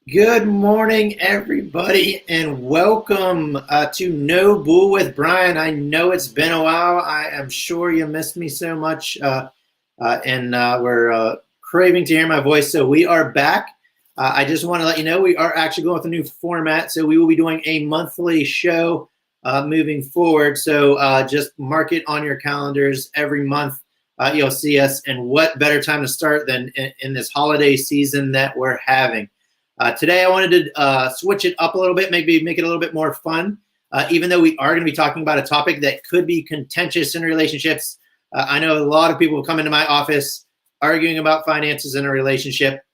Good morning, everybody, and welcome to No Bull with Brian. I know it's been a while. I am sure you missed me so much, and we're craving to hear my voice. So we are back. I just want to let you know we are actually going with a new format. So we will be doing a monthly show moving forward. So just mark it on your calendars every month. You'll see us, and what better time to start than in this holiday season that we're having. Today, I wanted to switch it up a little bit, maybe make it a little bit more fun. Even though we are going to be talking about a topic that could be contentious in relationships, I know a lot of people come into my office arguing about finances in a relationship.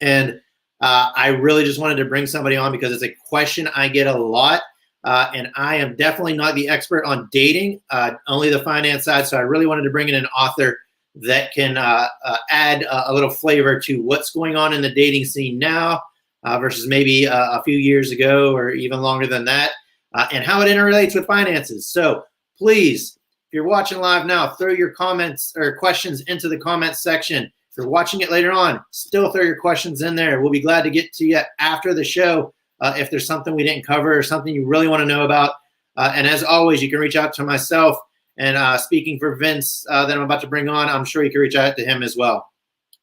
And I really just wanted to bring somebody on because it's a question I get a lot. And I am definitely not the expert on dating, only the finance side. So I really wanted to bring in an author that can add a little flavor to what's going on in the dating scene now versus maybe a few years ago or even longer than that, and how it interrelates with finances. So please, if you're watching live now, throw your comments or questions into the comments section. If you're watching it later on, still throw your questions in there. We'll be glad to get to you after the show if there's something we didn't cover or something you really want to know about. And as always, you can reach out to myself. And speaking for Vince that I'm about to bring on, I'm sure you can reach out to him as well.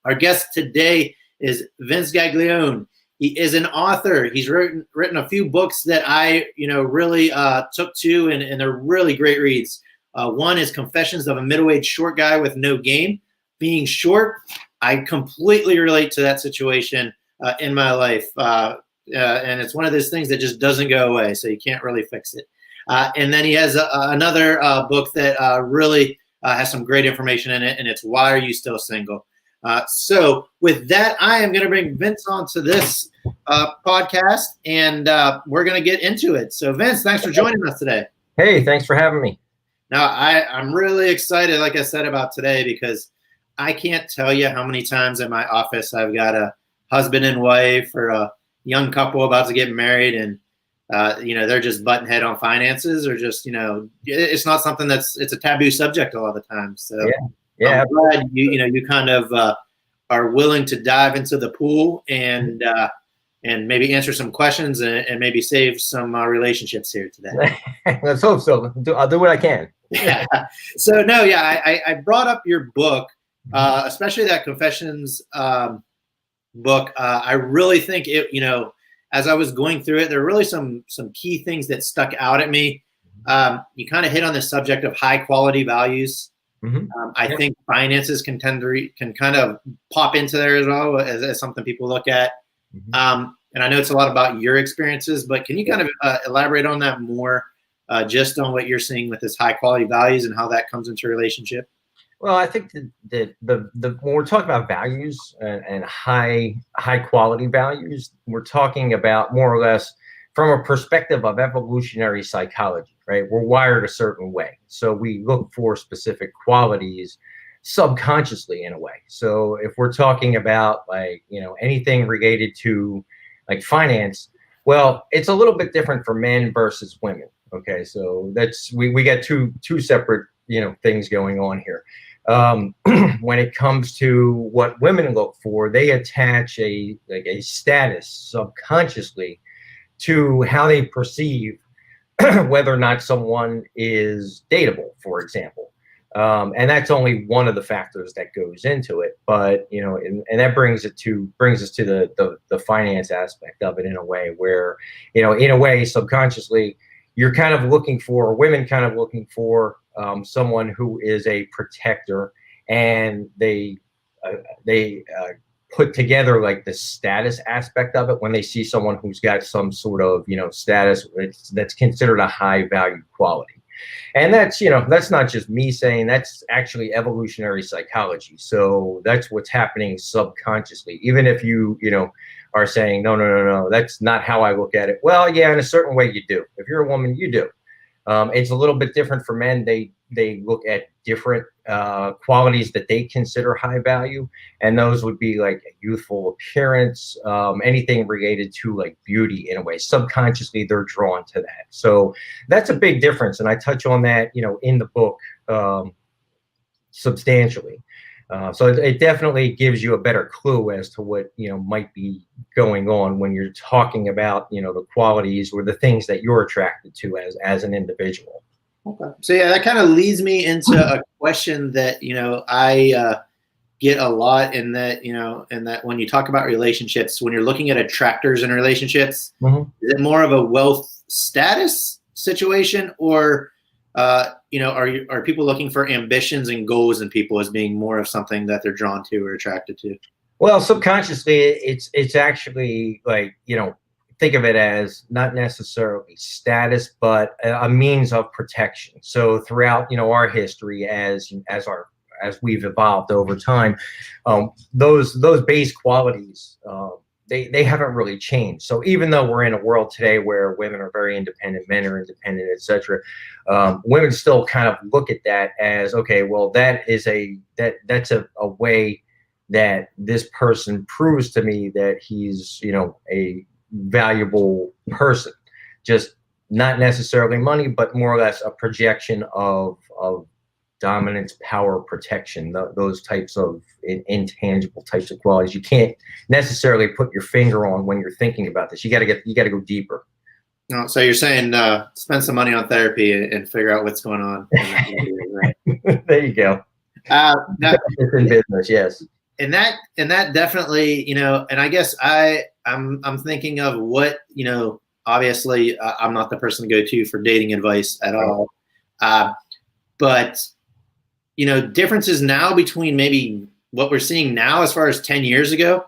Our guest today is Vince Guaglione. He is an author. He's written a few books that I really took to, and they're really great reads. One is Confessions of a Middle-Aged Short Guy with No Game. Being short, I completely relate to that situation in my life. And it's one of those things that just doesn't go away, so you can't really fix it. And then he has another book that really has some great information in it, and it's Why Are You Still Single? So with that, I am going to bring Vince onto this podcast, and we're going to get into it. So Vince, thanks for joining us today. Hey, thanks for having me. Now, I'm really excited, like I said, about today because I can't tell you how many times in my office I've got a husband and wife or a young couple about to get married, and they're just butting head on finances, or just, it's not something it's a taboo subject a lot of the time. So yeah. I'm glad you kind of are willing to dive into the pool and maybe answer some questions and maybe save some relationships here today. Let's hope so. I'll do what I can. Yeah. So I brought up your book, especially that Confessions book. I really think it, as I was going through it, there are really some key things that stuck out at me. You kind of hit on the subject of high quality values. I think finances can kind of pop into there as well as something people look at. And I know it's a lot about your experiences, but can you kind of elaborate on that more, just on what you're seeing with this high quality values and how that comes into a relationship? Well, I think that when we're talking about values and high quality values, we're talking about more or less from a perspective of evolutionary psychology, right? We're wired a certain way, so we look for specific qualities subconsciously in a way. So if we're talking about anything related to like finance, well, it's a little bit different for men versus women. Okay, so that's we get two separate things going on here. When it comes to what women look for, they attach a status subconsciously to how they perceive whether or not someone is dateable, for example. And that's only one of the factors that goes into it. But and that brings us to the finance aspect of it in a way where in a way subconsciously you're kind of looking for, women kind of looking for someone who is a protector, and they put together like the status aspect of it when they see someone who's got some sort of status that's considered a high value quality. And that's that's not just me saying, that's actually evolutionary psychology. So that's what's happening subconsciously, even if you are saying no, that's not how I look at it. Well, yeah, in a certain way you do. If you're a woman, you do. It's a little bit different for men. They look at different qualities that they consider high value, and those would be like a youthful appearance, anything related to like beauty in a way. Subconsciously, they're drawn to that. So that's a big difference, and I touch on that in the book substantially. So it definitely gives you a better clue as to what, might be going on when you're talking about, the qualities or the things that you're attracted to as an individual. Okay. So yeah, that kind of leads me into a question that I get a lot in that when you talk about relationships, when you're looking at attractors in relationships, Mm-hmm. is it more of a wealth status situation, or are people looking for ambitions and goals in people as being more of something that they're drawn to or attracted to? Well, subconsciously, it's actually like, think of it as not necessarily status, but a means of protection. So throughout, our history as we've evolved over time, those base qualities, they haven't really changed. So even though we're in a world today where women are very independent, men are independent, etc., women still kind of look at that as, okay, well, that's a way that this person proves to me that he's, a valuable person. Just not necessarily money, but more or less a projection of dominance, power, protection, those types of intangible types of qualities. You can't necessarily put your finger on when you're thinking about this. You got to go deeper. Oh, so you're saying spend some money on therapy and figure out what's going on. Right? There you go. Now, It's in business, yes. And that definitely, and I guess I'm thinking of what, obviously I'm not the person to go to for dating advice at all. But, differences now between maybe what we're seeing now as far as 10 years ago,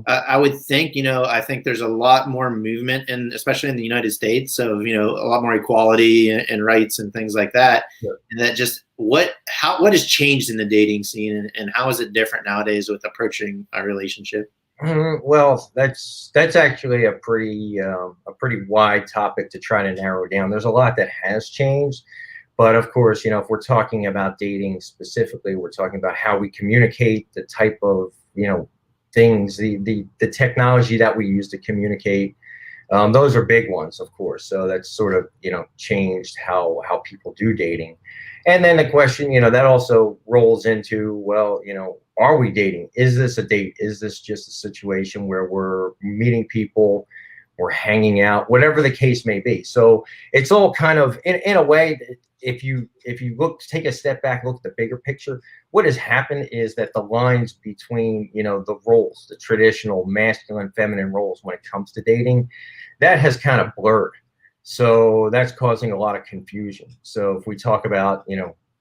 I would think, I think there's a lot more movement, and especially in the United States, so, a lot more equality and rights and things like that. Sure. And that just what has changed in the dating scene, and how is it different nowadays with approaching a relationship? Well, that's actually a pretty wide topic to try to narrow down. There's a lot that has changed, but of course, if we're talking about dating specifically, we're talking about how we communicate, the type of things, the technology that we use to communicate. Those are big ones, of course. So that's sort of changed how people do dating. And then the question, that also rolls into, well, are we dating? Is this a date? Is this just a situation where we're meeting people, we're hanging out, whatever the case may be? So it's all kind of, in a way, if you take a step back, look at the bigger picture, what has happened is that the lines between, the roles, the traditional masculine, feminine roles when it comes to dating, that has kind of blurred. So that's causing a lot of confusion. So if we talk about,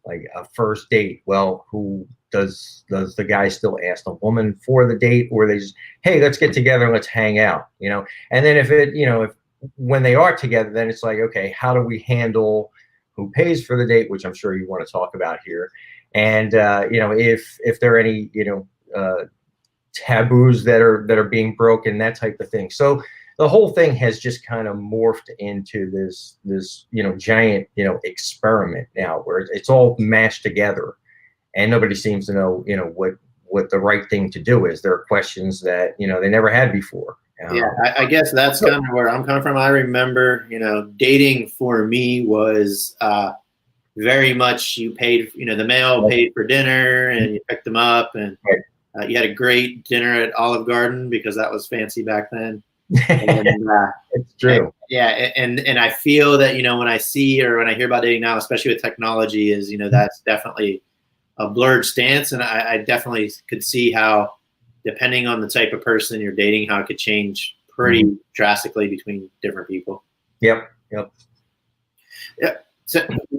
like a first date, well, who does the guy still ask the woman for the date, or they just, hey, let's get together and let's hang out, And then if when they are together, then it's like, okay, how do we handle who pays for the date, which I'm sure you want to talk about here, and if there are any taboos that are being broken, that type of thing. So the whole thing has just kind of morphed into this giant experiment now, where it's all mashed together, and nobody seems to know what the right thing to do is. There are questions that they never had before. Yeah, I guess that's kind of where I'm coming from. I remember, dating for me was very much you paid, the male paid for dinner and you picked them up, and you had a great dinner at Olive Garden because that was fancy back then. And, it's true. And I feel that, when I see or when I hear about dating now, especially with technology, is, that's definitely a blurred stance. And I definitely could see how, depending on the type of person you're dating, how it could change pretty drastically between different people. Yep. Yeah.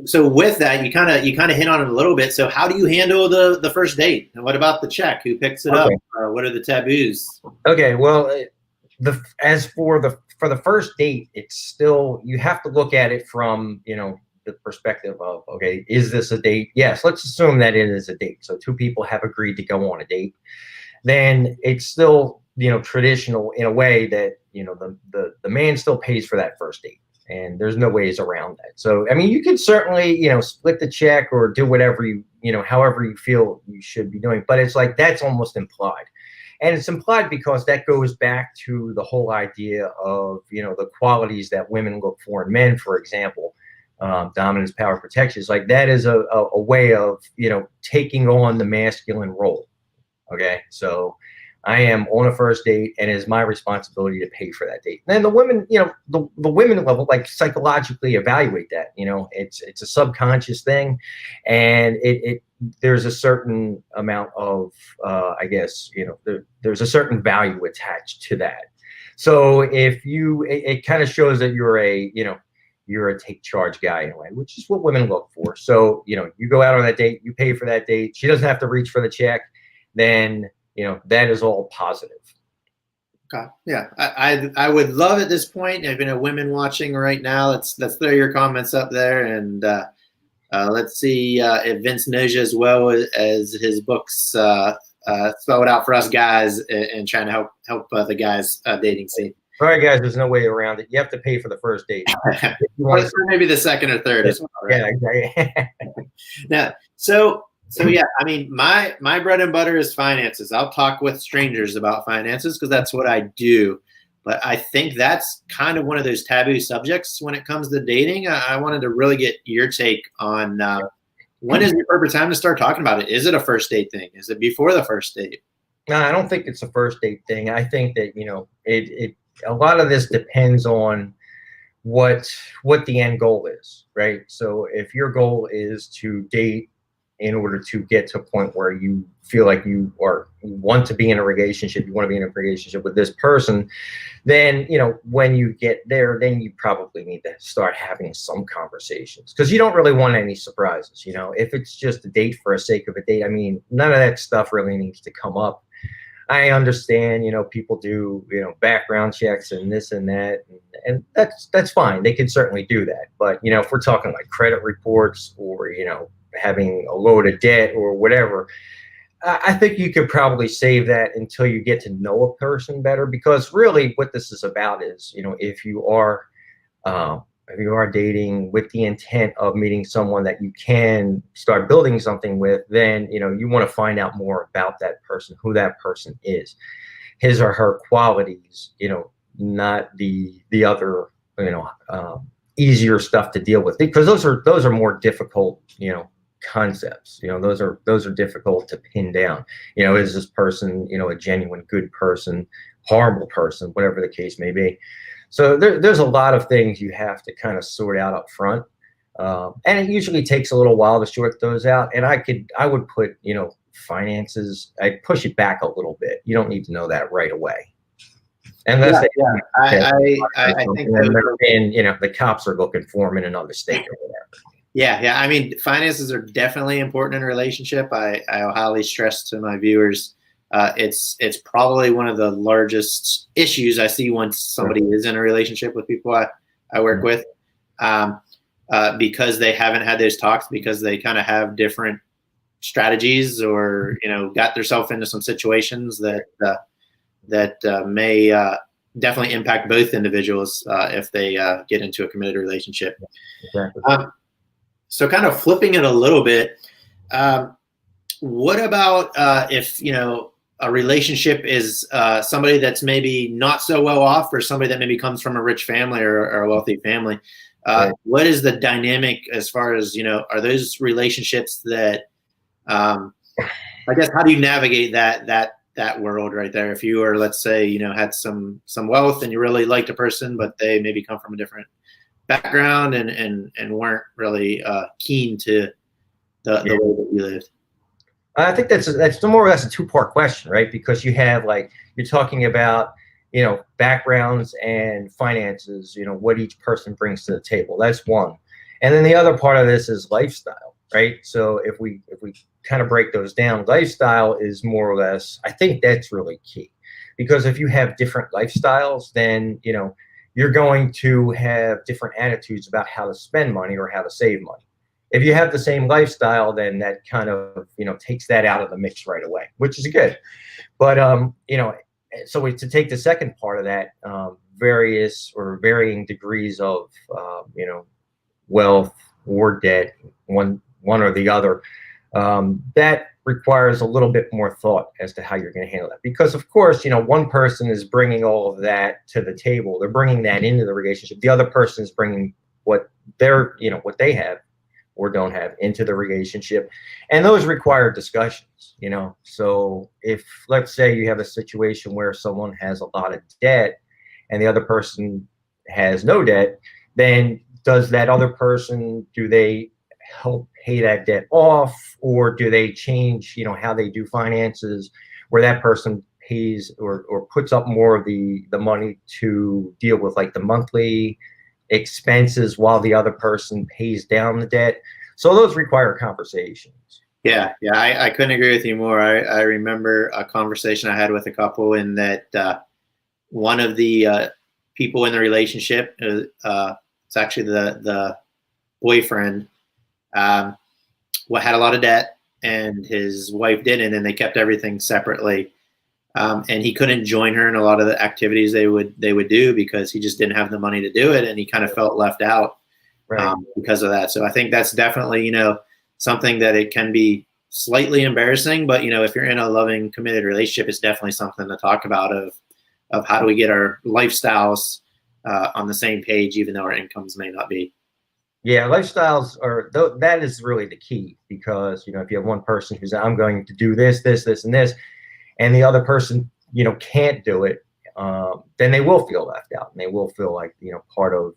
So with that, you kind of hit on it a little bit. So how do you handle the first date? And what about the check? Who picks it up? What are the taboos? Okay. Well, as for the first date, it's still, you have to look at it from, the perspective of, okay, is this a date? Yes. Let's assume that it is a date. So two people have agreed to go on a date. Then it's still, traditional in a way that, the man still pays for that first date, and there's no ways around that. So, I mean, you could certainly, split the check or do whatever however you feel you should be doing, but it's like, that's almost implied. And it's implied because that goes back to the whole idea of, the qualities that women look for in men, for example, dominance, power, protection. It's like that is a way of, taking on the masculine role. Okay, so I am on a first date, and it is my responsibility to pay for that date. And then the women, the women level, like, psychologically evaluate that. It's a subconscious thing, and it there's a certain amount of, I guess, there's a certain value attached to that. So if it kind of shows that you're a take charge guy in a way, which is what women look for. So, you go out on that date, you pay for that date. She doesn't have to reach for the check. Then, that is all positive. Okay. Yeah. I would love at this point, if women watching right now, let's throw your comments up there, and let's see if Vince knows you as well as his books spell it out for us guys, and trying to help the guys dating scene. All right, guys, there's no way around it. You have to pay for the first date. Or maybe the second or third as well. Right? Yeah, exactly. Now, so yeah, I mean, my bread and butter is finances. I'll talk with strangers about finances because that's what I do. But I think that's kind of one of those taboo subjects when it comes to dating. I wanted to really get your take on when is the appropriate time to start talking about it? Is it a first date thing? Is it before the first date? No, I don't think it's a first date thing. I think that, a lot of this depends on what the end goal is, right? So if your goal is to date in order to get to a point where you feel like you want to be in a relationship, you want to be in a relationship with this person, then, when you get there, then you probably need to start having some conversations, because you don't really want any surprises. If it's just a date for the sake of a date, I mean, none of that stuff really needs to come up. I understand, people do, background checks and this and that, and that's fine. They can certainly do that. But, if we're talking like credit reports or, having a load of debt or whatever, I think you could probably save that until you get to know a person better, because really what this is about is, if you are dating with the intent of meeting someone that you can start building something with, then, you want to find out more about that person, who that person is, his or her qualities, not the other, easier stuff to deal with, because those are more difficult, concepts. Those are difficult to pin down. Is this person, a genuine good person, horrible person, whatever the case may be. So there's a lot of things you have to kind of sort out up front. And it usually takes a little while to sort those out. And I would put, finances, I'd push it back a little bit. You don't need to know that right away. Unless I think the cops are looking for them in another state or whatever. Yeah. I mean, finances are definitely important in a relationship. I highly stress to my viewers, it's probably one of the largest issues I see once somebody is in a relationship with people I work with, because they haven't had those talks, because they kind of have different strategies, or got themselves into some situations that may definitely impact both individuals if they get into a committed relationship. Exactly. So kind of flipping it a little bit, what about if, a relationship is somebody that's maybe not so well off, or somebody that maybe comes from a rich family or a wealthy family? Right. What is the dynamic as far as, are those relationships that, I guess, how do you navigate that world right there? If you were, let's say, had some wealth and you really liked a person, but they maybe come from a different background and weren't really keen to the way that you lived. I think that's more or less a two-part question, right? Because you have, like, you're talking about, backgrounds and finances, what each person brings to the table. That's one. And then the other part of this is lifestyle, right? So if we kind of break those down, lifestyle is more or less, I think that's really key. Because if you have different lifestyles, then, you're going to have different attitudes about how to spend money or how to save money. If you have the same lifestyle, then that kind of, takes that out of the mix right away, which is good. But, so to take the second part of that, various or varying degrees of, wealth or debt, one or the other, that requires a little bit more thought as to how you're going to handle that. Because, of course, one person is bringing all of that to the table. They're bringing that into the relationship. The other person is bringing what their, what they have or don't have into the relationship. And those require discussions, So if, let's say, you have a situation where someone has a lot of debt and the other person has no debt, then does that other person, do they help pay that debt off, or do they change, how they do finances, where that person pays or puts up more of the money to deal with like the monthly expenses while the other person pays down the debt? So those require conversations. Yeah, I couldn't agree with you more. I remember a conversation I had with a couple in that one of the people in the relationship, it's actually the boyfriend, had a lot of debt, and his wife didn't, and they kept everything separately. And he couldn't join her in a lot of the activities they would do because he just didn't have the money to do it, and he kind of felt left out because of that. So I think that's definitely something that it can be slightly embarrassing, but if you're in a loving, committed relationship, it's definitely something to talk about of how do we get our lifestyles on the same page, even though our incomes may not be. Yeah, lifestyles that is really the key, because if you have one person who's, I'm going to do this, this, this, and this, and the other person can't do it, then they will feel left out, and they will feel like part of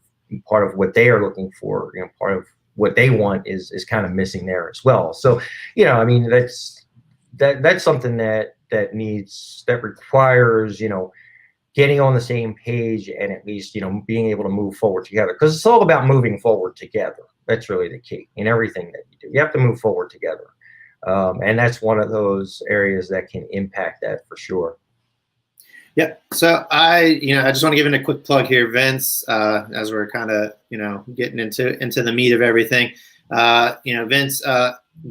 what they are looking for, part of what they want is kind of missing there as well. So I mean, that's something that requires getting on the same page, and at least being able to move forward together, because it's all about moving forward together. That's really the key in everything that you do. You have to move forward together. And that's one of those areas that can impact that for sure. Yeah. So I just want to give in a quick plug here, Vince, as we're kind of, getting into the meat of everything. Vince,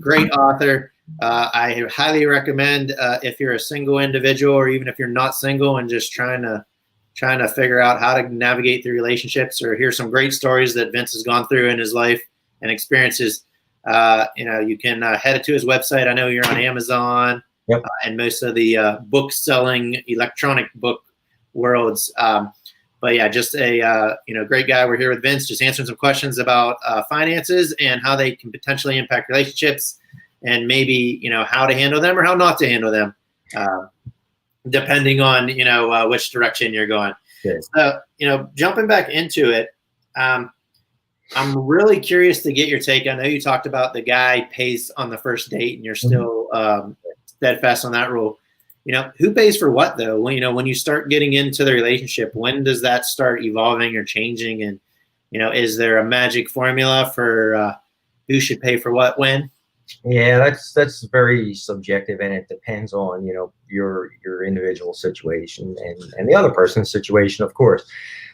great author. I highly recommend if you're a single individual, or even if you're not single and just trying to figure out how to navigate through relationships, or hear some great stories that Vince has gone through in his life and experiences. You can head to his website. I know you're on Amazon. Yep. And most of the book-selling electronic book worlds. But yeah, just a great guy. We're here with Vince, just answering some questions about finances and how they can potentially impact relationships, and maybe how to handle them or how not to handle them, depending on which direction you're going. Good. So jumping back into it, I'm really curious to get your take. I know you talked about the guy pays on the first date, and you're still steadfast on that rule. Who pays for what though? When you start getting into the relationship, when does that start evolving or changing? And is there a magic formula for who should pay for what when? Yeah, that's very subjective, and it depends on your individual situation and the other person's situation, of course.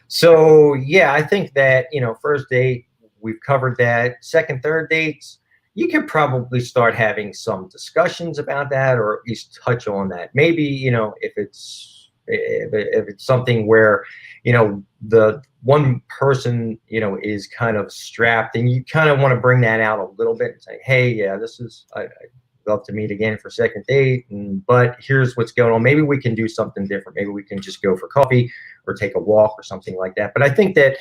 So yeah, I think that first date, we've covered that. Second, third dates, you can probably start having some discussions about that, or at least touch on that. Maybe if it's something where the one person is kind of strapped, and you kind of want to bring that out a little bit and say, hey, yeah, I'd love to meet again for second date, but here's what's going on. Maybe we can do something different. Maybe we can just go for coffee or take a walk or something like that. But I think that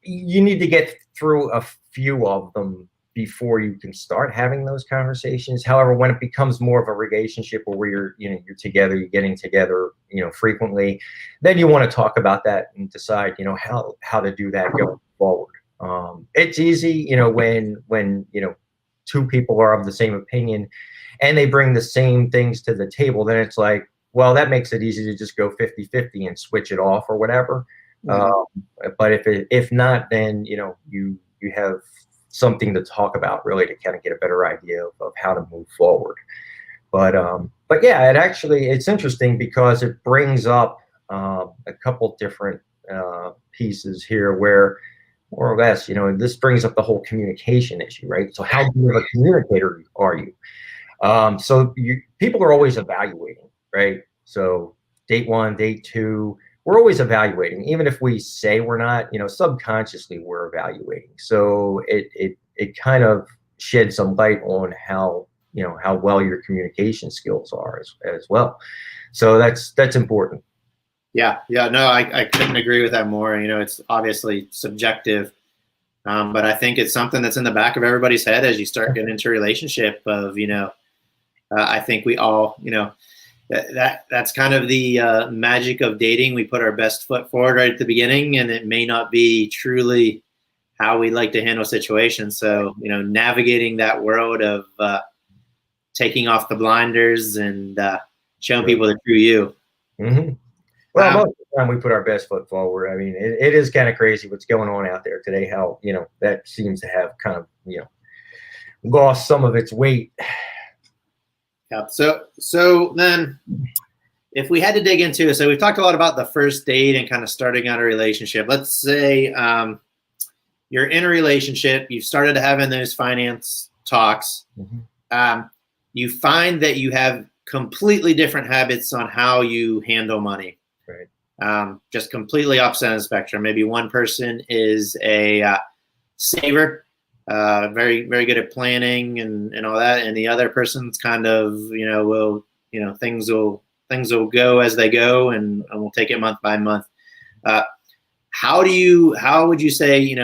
you need to get through a few of them before you can start having those conversations. However, when it becomes more of a relationship, where you're together, you're getting together, frequently, then you want to talk about that and decide, how to do that going forward. It's easy, when two people are of the same opinion and they bring the same things to the table, then it's like, well, that makes it easy to just go 50-50 and switch it off or whatever. Mm-hmm. But if not, then you have something to talk about, really, to kind of get a better idea of how to move forward. But yeah, it's interesting because it brings up a couple different pieces here where, more or less, this brings up the whole communication issue, right? So how good of a communicator are you? So people are always evaluating, right? So date one, date two, we're always evaluating, even if we say we're not, subconsciously we're evaluating. So it kind of sheds some light on how well your communication skills are as well. So that's important. Yeah. No, I couldn't agree with that more. It's obviously subjective. But I think it's something that's in the back of everybody's head as you start getting into a relationship of, I think we all, that's kind of the magic of dating. We put our best foot forward right at the beginning, and it may not be truly how we like to handle situations. So, navigating that world of taking off the blinders and showing people the true you. Mm-hmm. Well, most of the time we put our best foot forward. I mean, it is kind of crazy what's going on out there today. How, that seems to have kind of, lost some of its weight. Yeah. So then if we had to dig into it, so we've talked a lot about the first date and kind of starting out a relationship. Let's say you're in a relationship, you've started having those finance talks. Mm-hmm. You find that you have completely different habits on how you handle money. Right. Just completely opposite of the spectrum. Maybe one person is a saver, very, very good at planning and all that, and the other person's kind of, things will go as they go, and we'll take it month by month. How would you say,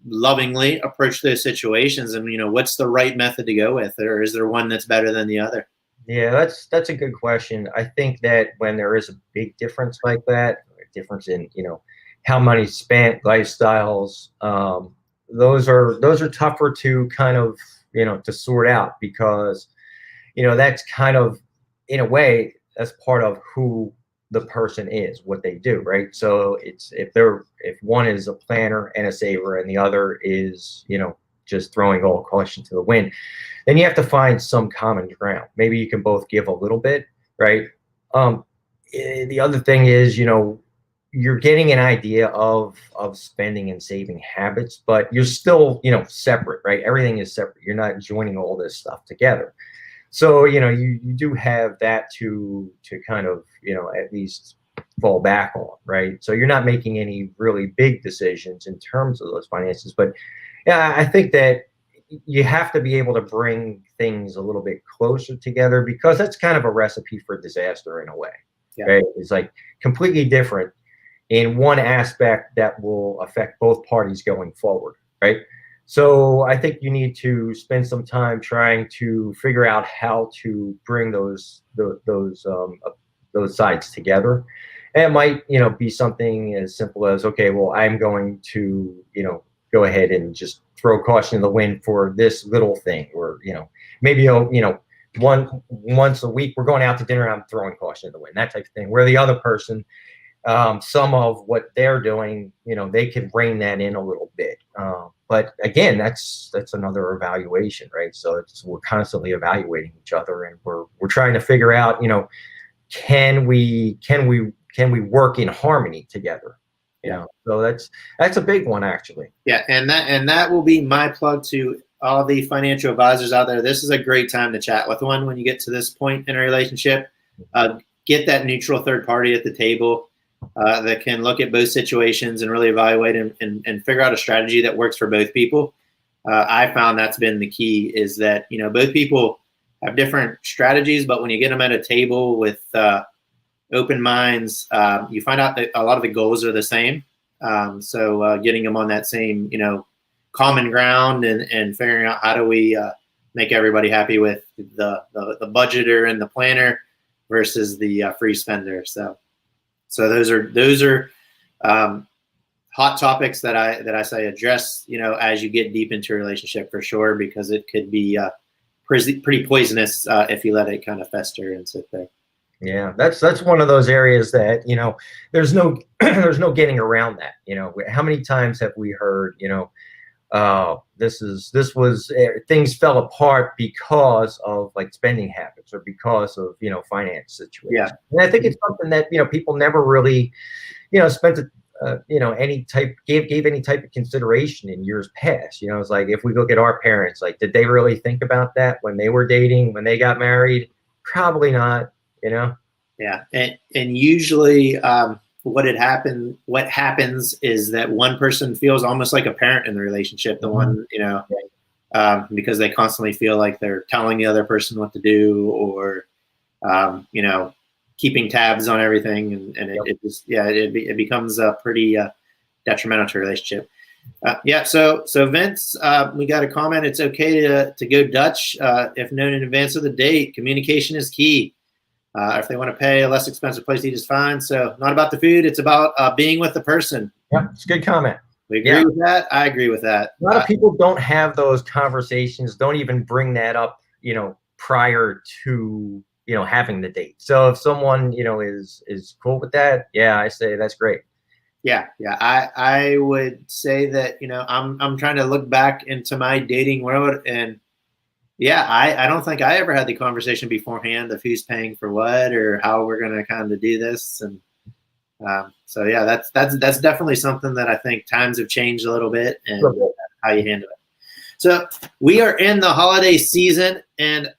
lovingly approach those situations, and what's the right method to go with, or is there one that's better than the other? Yeah, that's a good question. I think that when there is a big difference like that, a difference in, how money's spent, lifestyles, those are tougher to kind of, to sort out, because, that's kind of, in a way, that's part of who the person is, what they do, right? So it's if one is a planner and a saver and the other is, just throwing all caution to the wind, then you have to find some common ground. Maybe you can both give a little bit, right? The other thing is, you're getting an idea of spending and saving habits, but you're still, separate, right? Everything is separate. You're not joining all this stuff together. So, you do have that to kind of, at least fall back on, right? So you're not making any really big decisions in terms of those finances. But yeah, I think that you have to be able to bring things a little bit closer together, because that's kind of a recipe for disaster in a way. Yeah. Right? It's like completely different in one aspect that will affect both parties going forward, right? So I think you need to spend some time trying to figure out how to bring those sides together. And it might, be something as simple as, okay, well, I'm going to, go ahead and just throw caution in the wind for this little thing, or, maybe, once a week we're going out to dinner, I'm throwing caution in the wind, that type of thing, where the other person, some of what they're doing, they can rein that in a little bit. But again, that's another evaluation, right? So we're constantly evaluating each other, and we're trying to figure out, can we work in harmony together? So that's a big one, actually. Yeah, and that will be my plug to all the financial advisors out there. This is a great time to chat with one when you get to this point in a relationship. Get that neutral third party at the table that can look at both situations and really evaluate and figure out a strategy that works for both people. I found that's been the key, is that, both people have different strategies, but when you get them at a table with open minds, you find out that a lot of the goals are the same. So getting them on that same, common ground and figuring out how do we make everybody happy with the budgeter and the planner versus the free spender. So those are hot topics that I say address, as you get deep into a relationship, for sure, because it could be pretty poisonous if you let it kind of fester and sit there. Yeah, that's one of those areas that, there's no there's no getting around that. How many times have we heard, things fell apart because of like spending habits, or because of, finance situations. Yeah. And I think it's something that, people never really, spent gave any type of consideration in years past. It's like, if we look at our parents, like, did they really think about that when they were dating, when they got married? Probably not. Yeah, and usually what happens is that one person feels almost like a parent in the relationship, the mm-hmm. one, because they constantly feel like they're telling the other person what to do, or keeping tabs on everything, and it becomes a pretty detrimental to a relationship. Yeah. So Vince, we got a comment. It's okay to go Dutch if known in advance of the date. Communication is key. If they want to pay a less expensive place to eat is fine. So not about the food. It's about being with the person. Yeah, it's a good comment. We agree with that. I agree with that. A lot of people don't have those conversations, don't even bring that up, prior to, having the date. So if someone, is cool with that, yeah, I say that's great. Yeah. I would say that, I'm trying to look back into my dating world, and yeah, I don't think I ever had the conversation beforehand of who's paying for what or how we're going to kind of do this. And so yeah, that's definitely something that I think times have changed a little bit, and how you handle it. So we are in the holiday season, and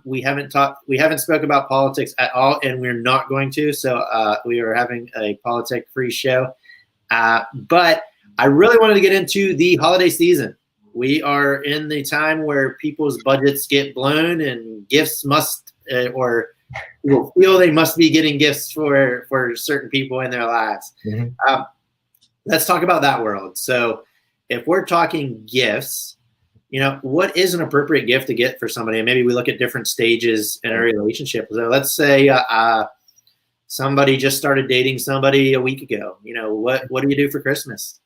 we haven't spoke about politics at all, and we're not going to. So we are having a politic-free show, but I really wanted to get into the holiday season. We are in the time where people's budgets get blown, and gifts must or people feel they must be getting gifts for certain people in their lives. Mm-hmm. Let's talk about that world. So if we're talking gifts, what is an appropriate gift to get for somebody? And maybe we look at different stages in a relationship. So let's say somebody just started dating somebody a week ago. What do you do for Christmas?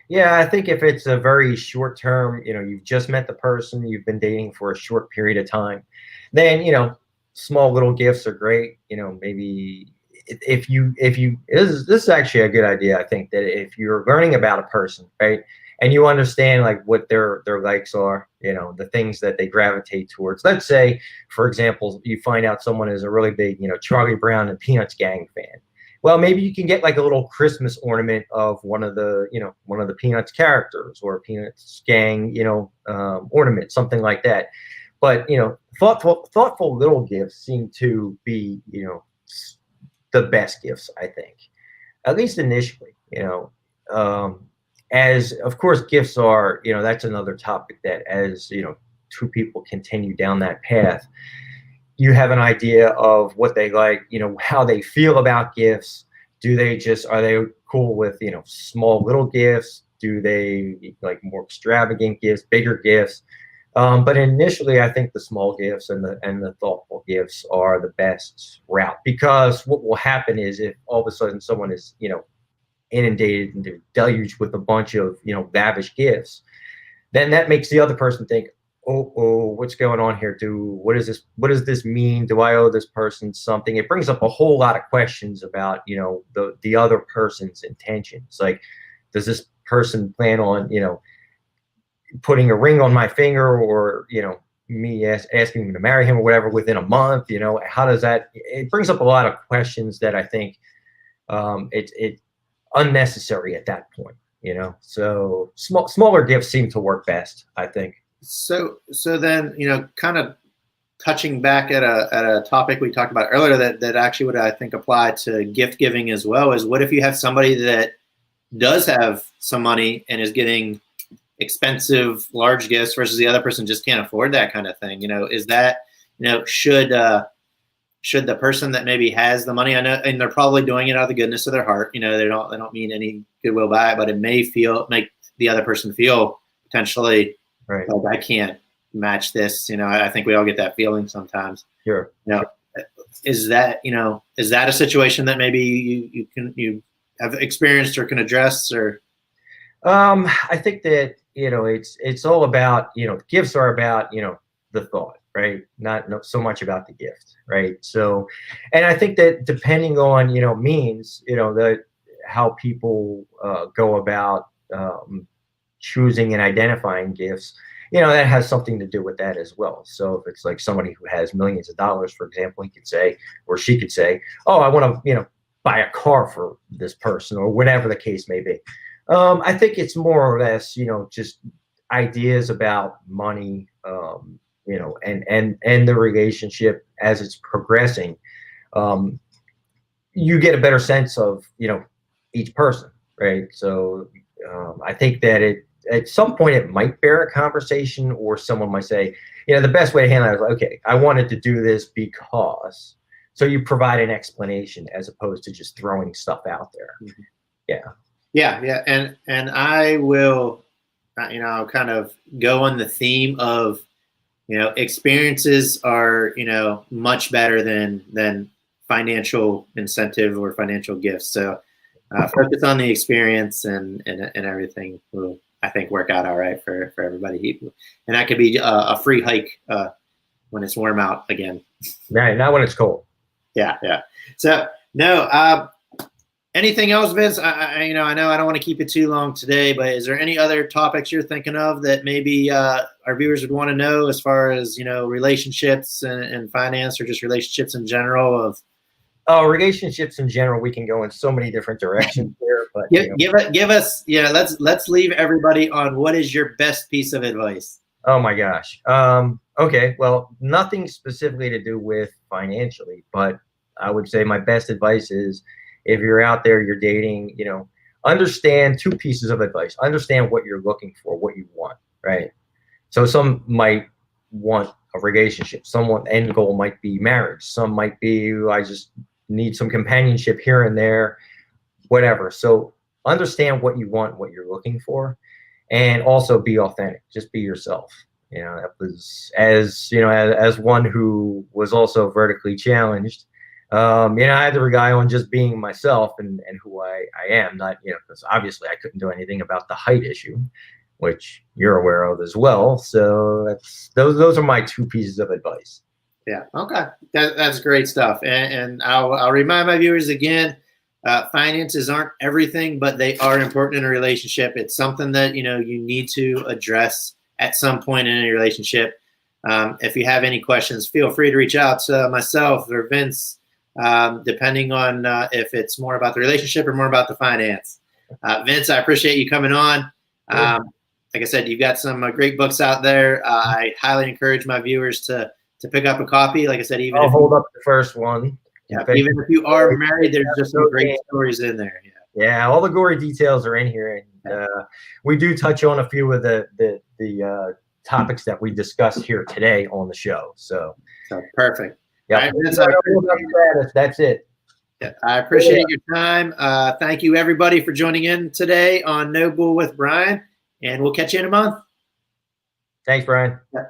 Yeah, I think if it's a very short term, you've just met the person, you've been dating for a short period of time, then, small little gifts are great. Maybe if you this is actually a good idea. I think that if you're learning about a person, right, and you understand like what their likes are, the things that they gravitate towards. Let's say, for example, you find out someone is a really big, Charlie Brown and Peanuts gang fan. Well, maybe you can get like a little Christmas ornament of one of the Peanuts characters, or Peanuts gang, ornament, something like that. But, thoughtful little gifts seem to be, the best gifts, I think, at least initially, as of course gifts are, that's another topic that as, two people continue down that path, you have an idea of what they like, how they feel about gifts. Are they cool with, small little gifts? Do they like more extravagant gifts, bigger gifts? But initially, I think the small gifts and the thoughtful gifts are the best route, because what will happen is if all of a sudden someone is, inundated and deluged with a bunch of, lavish gifts, then that makes the other person think, oh, what's going on here? What does this mean? Do I owe this person something? It brings up a whole lot of questions about, the other person's intentions. Like, does this person plan on, putting a ring on my finger, or, me asking me to marry him or whatever within a month? How does that, it brings up a lot of questions that I think it's unnecessary at that point, so smaller gifts seem to work best, I think. So then, kind of touching back at a topic we talked about earlier that actually would, I think, apply to gift giving as well, is what if you have somebody that does have some money and is getting expensive large gifts versus the other person just can't afford that kind of thing? Is that, should the person that maybe has the money, I know, and they're probably doing it out of the goodness of their heart, they don't mean any goodwill by it, but it may make the other person feel potentially right, like, I can't match this. I think we all get that feeling sometimes. Sure. Is that a situation that maybe you have experienced or can address? Or I think that, it's all about, gifts are about, the thought, right? Not so much about the gift, right? So, and I think that depending on, means, how people go about choosing and identifying gifts, that has something to do with that as well. So if it's like somebody who has millions of dollars, for example, he could say, or she could say, oh, I want to, buy a car for this person, or whatever the case may be. I think it's more or less, just ideas about money, and the relationship as it's progressing. You get a better sense of, each person, right? So I think that at some point it might bear a conversation, or someone might say, the best way to handle it is, okay, I wanted to do this because. So you provide an explanation as opposed to just throwing stuff out there. Mm-hmm. Yeah. Yeah, and I will, kind of go on the theme of, experiences are, much better than financial incentive or financial gifts. So focus on the experience, and everything will, I think, work out all right for everybody. And that could be a free hike when it's warm out again. Right, not when it's cold. Yeah. So no, anything else, Vince? I know I don't want to keep it too long today, but is there any other topics you're thinking of that maybe our viewers would want to know, as far as, relationships and finance, or just relationships in general? Relationships in general, we can go in so many different directions there, but Give us, let's leave everybody on what is your best piece of advice. oh my gosh. Okay, well, nothing specifically to do with financially, but I would say my best advice is, if you're out there, you're dating, understand two pieces of advice. Understand what you're looking for, what you want, right? So some might want a relationship. Someone end goal might be marriage. Some might be, I just need some companionship here and there, whatever. So understand what you want, what you're looking for, and also be authentic. Just be yourself. That was, as one who was also vertically challenged. I had to rely on just being myself and who I am, not, because obviously I couldn't do anything about the height issue, which you're aware of as well. So those are my two pieces of advice. Yeah. Okay. That's great stuff. And I'll remind my viewers again, finances aren't everything, but they are important in a relationship. It's something that, you need to address at some point in a relationship. If you have any questions, feel free to reach out to myself or Vince, depending on if it's more about the relationship or more about the finance. Vince, I appreciate you coming on. Like I said, you've got some great books out there. I highly encourage my viewers to pick up a copy. Like I said, I'll hold up the first one. Yeah, even if you are married, there's just some great stories in there. Yeah, all the gory details are in here, and we do touch on a few of the topics that we discussed here today on the show. So perfect. Yeah, that's it. Yeah, I appreciate your time. Thank you, everybody, for joining in today on No Bull with Brian, and we'll catch you in a month. Thanks, Brian. Yeah.